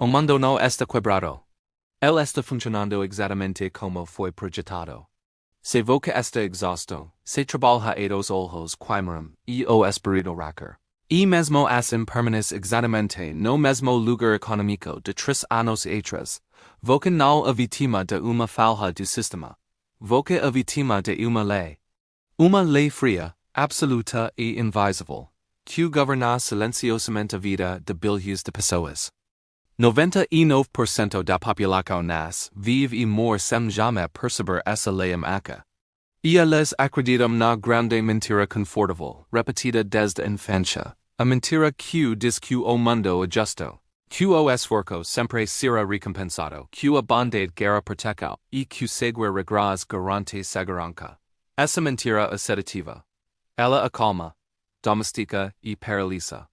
O mundo no está quebrado. Él está funcionando exactamente como foi projetado. Se voca está exhausto, se trabalha a dos ojos queimaram, e o espírito racer. E mesmo assim permanece exatamente no mesmo lugar económico de 3 anos atrás. Voca não a vítima de uma falha do sistema. Voca a vítima de uma lei. Uma lei fria, absoluta e invisível, que governa silenciosamente a vida de bilhões de pessoas. 99% da população vive e mor sem jamais perceber essa lei aca. E eles acreditam na grande mentira confortável, repetida desde a infância. A mentira que diz que o mundo é justo, que o esforço sempre será recompensado, que a bondade guerra protecao, e que seguir regras garante segurança. Essa mentira é sedativa. Ela acalma, domestica e paralisa.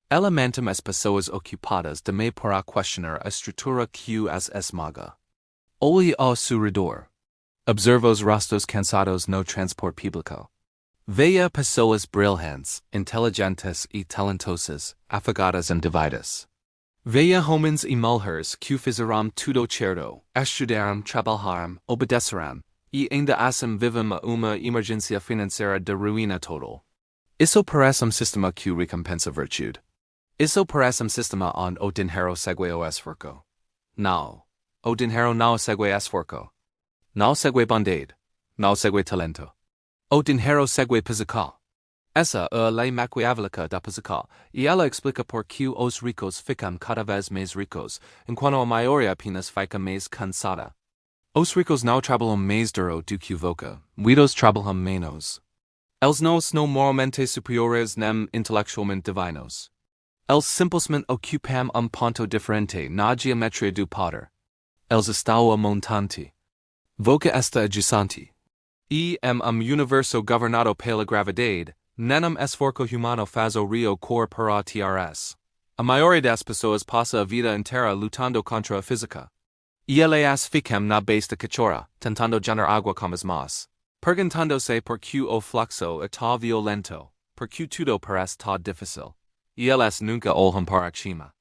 Ela mantém as pessoas ocupadas de para questionar a estrutura que as esmaga. Olhe ao seu redor. Observa os rostos cansados no transporte público. Veja pessoas brilhantes, inteligentes e talentosas, afagadas e divididas. Veja homens e mulheres que fizeram tudo certo, estudaram, trabalharam, obedeceram, e ainda assim vivem uma emergência financeira de ruína total. Isso parece sistema que recompensa virtude. Isso parece sistema onde o dinheiro segue o esforço. Não. O dinheiro não segue esforço. Não segue bondade. Não segue talento. O dinheiro segue physical. Essa é a lei maquiavélica da physical, e ela explica por que os ricos ficam cada vez mais ricos, enquanto a maioria apenas fica mais cansada. Os ricos não trabalham mais duro do que voca, muitos trabalham menos. Eles não são moralmente superiores nem intelectualmente divinos. Eles simplesmente ocupam ponto diferente na geometria do poder. Eles estão a montante. Voca está adjacente. E universo governado pela gravidade, nenhum esforço humano faz o rio cor para TRS. A maioria das pessoas passa a vida inteira lutando contra a física. E elas ficam na base da cachorra, tentando gerar água com as mãos. Perguntando-se por que o fluxo é tão violento, por que tudo parece tão difícil. E elas nunca olham para cima.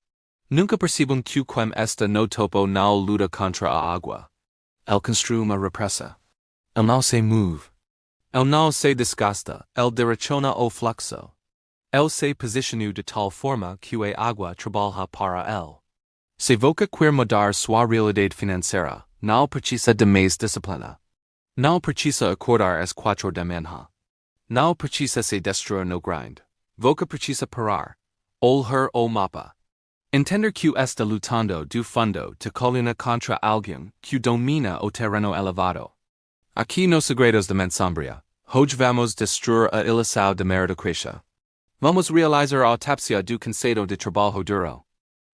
Nunca percebem que quem está no topo não luta contra a água. Ele construi uma represa. Ele não se move. Ele não se desgasta, ele direciona o fluxo. Ele se posiciona de tal forma que a água trabalha para ele. Se voca quer mudar sua realidade financeira, não precisa de mais disciplina. Não precisa acordar às 4 da manhã. Não precisa se destruir no grind. Voca precisa parar. Olhar o mapa. Entender que está lutando do fundo de colina contra alguém que domina o terreno elevado. Aqui nos segredos da mente sombria, hoje vamos destruir a ilusão da meritocracia. Vamos realizar a autápsia do conceito de trabalho duro.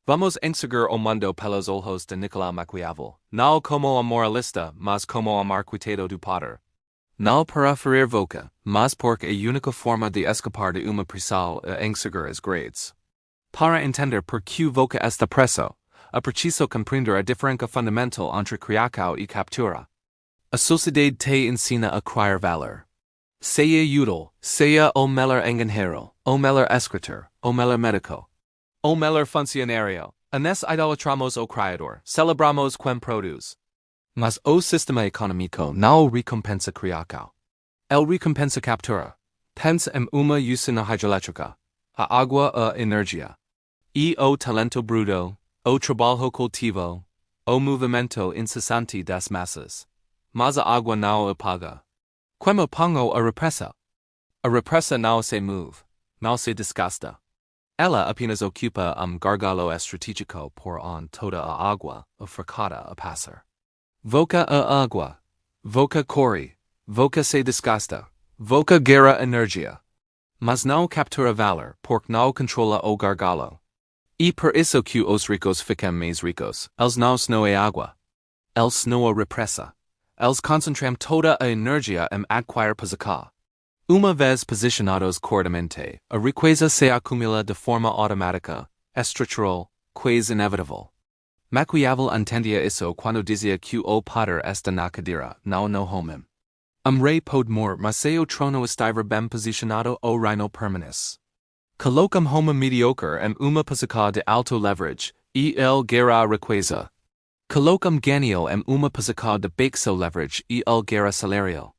Vamos enxergar o mundo pelos olhos de Nicolau Maquiavel, não como a moralista, mas como a arquiteto do poder. Não para ferir voca, mas porque a única forma de escapar de uma prisão é enxergar as grades. Para entender por que voca está preso, é preciso compreender a diferença fundamental entre criação e captura. A sociedade te ensina a criar valor. Seja útil, seja o melhor engenheiro, o melhor escritor, o melhor médico, o melhor funcionário. Anes idolatramos o criador, celebramos quem produz. Mas o sistema econômico não recompensa criação. Ele recompensa captura. Pensa em uma usina hidrelétrica. A água a energia. E o talento bruto, o trabalho cultivo, o movimento incessante das massas. Mas a água não apaga. Como pongo a represa? A represa não se move, não se desgasta. Ela apenas ocupa gargalo estratégico por onde toda a água fracada a passar. Voca a água. Voca corre. Voca se desgasta. Voca gera energia. Mas não captura valor porque não controla o gargalo. E por isso que os ricos ficam mais ricos, eles não são a água. Eles são a represa. Eles concentram toda a energia em adquirir posição. Uma vez posicionados corretamente, a riqueza se acumula de forma automática, estrutural, quase inevitável. Maquiavel entendia isso quando dizia que o poder está na cadeira, não no homem. Rei pode morrer, mas se o trono estiver bem posicionado, o reino permanece. Colocam homo mediocre em uma posição de alto leverage, El gera requesa. Colocam ganio uma posição de bexo leverage el gera salario.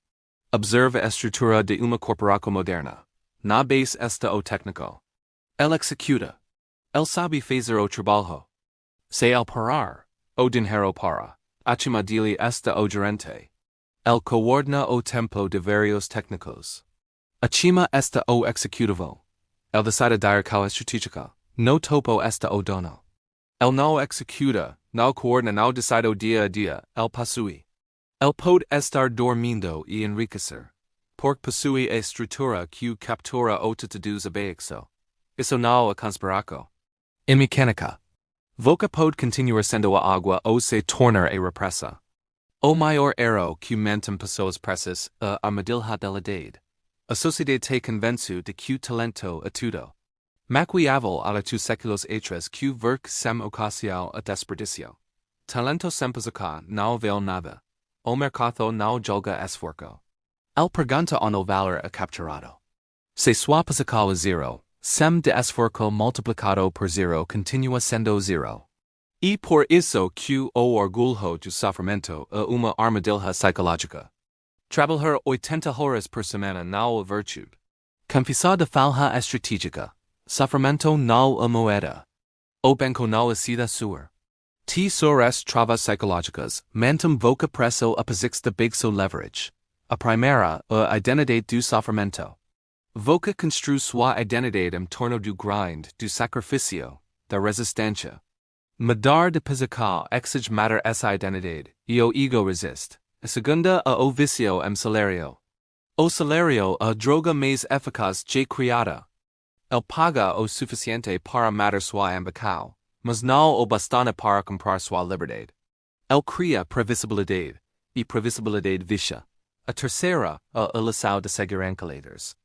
Observa estrutura de uma corporação moderna. Na base esta o técnico. El executa. El sabe fazer o trabalho. Se el parar, o dinheiro para. Acima dele esta o gerente. El coordena o tempo de varios técnicos. Acima esta o executivo. El decide dar cal estratégica. No topo esta o dono. El não executa, não coordena, não decide o dia a dia, el possui. El pode estar dormindo e enriquecer. Porque possui a estrutura que captura o titadus abaixo. Isso não é conspiraco. Em mecânica. Voca pode continuar sendo a água ou se tornar a repressa. O maior erro que mentem pessoas pressas a armadilha a sociedade te convençu de que talento a tudo. Maquiavel ala tu séculos atrás que verk sem ocasião a desperdicio. Talento sem posição não vale nada. O mercado não julga esforço. El pergunta no valor a capturado. Se sua posição é zero, sem de esforço multiplicado por zero continua sendo zero. E por isso que o orgulho do sofrimento é uma armadilha psicológica. Trabalhar 80 horas por semana não é virtude. Confissar de falha estratégica. Sofrimento não é moeda. O banco não é sida suer. Tesouras travas psicológicas, mentem voca presso a posix de bixo leverage. A primeira, a identidade do sofrimento. Voca constru sua identidade em torno do grind, do sacrifício, da resistência. Mudar de posição exige matter essa identidade, e o ego resiste. A segunda, o vício em salário. O salário a droga mais eficaz já criada. El paga o suficiente para matar sua ambição, mas não o bastante para comprar sua liberdade. El cria previsibilidade, e previsibilidade vicia. A terceira, a ilusão de seguranças.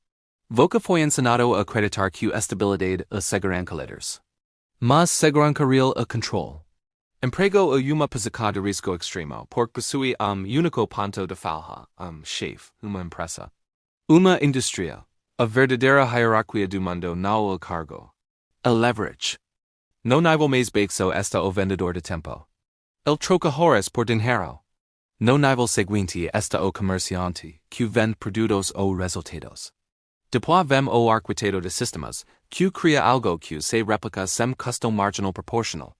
Voca foi ensinado a acreditar que estabilidade a seguranças. Mas segurança real a control. Emprego a uma posição de risco extremo, porque possui único ponto de falha, chefe, uma empresa. Uma indústria. A verdadeira hierarquia do mundo não o cargo. El leverage. No nível mais baixo está o vendedor de tempo. El troca horas por dinheiro. No nível seguinte está o comerciante, que vende produtos ou resultados. Depois vem o arquiteto de sistemas, que cria algo que se replica sem custo marginal proporcional.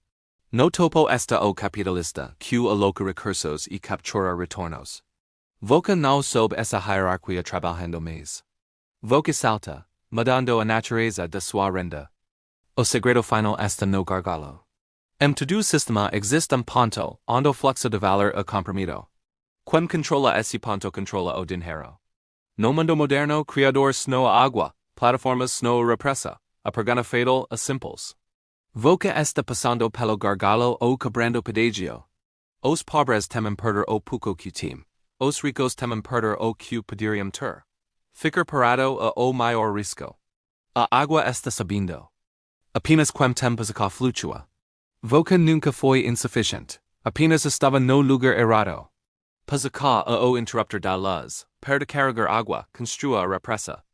No topo está o capitalista, que aloca recursos e captura retornos. Voca não sob essa hierarquia trabalhando mais. Voca salta, mudando a natureza de sua renda. O segredo final está no gargalo. Em todo sistema existe ponto, onde o fluxo de valor é comprimido. Quem controla esse ponto controla o dinheiro. No mundo moderno, criadores são a água, plataformas são a repressa, a pergunta fatal é simples. Voca está passando pelo gargalo ou quebrando pedágio. Os pobres temem perder o pouco que tem. Os ricos temem perder o que poderiam ter. Ficar parado é o maior risco. A água está subindo. Apenas quem tem posição flutua. Voca nunca foi insuficiente. Apenas estava no lugar errado. Posição é o interruptor da luz. Perde carregar água, construa a repressa.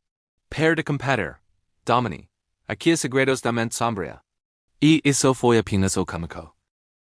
Perde competir. Domine. Aqui segredos da mente sombria. E isso foi apenas o cômico.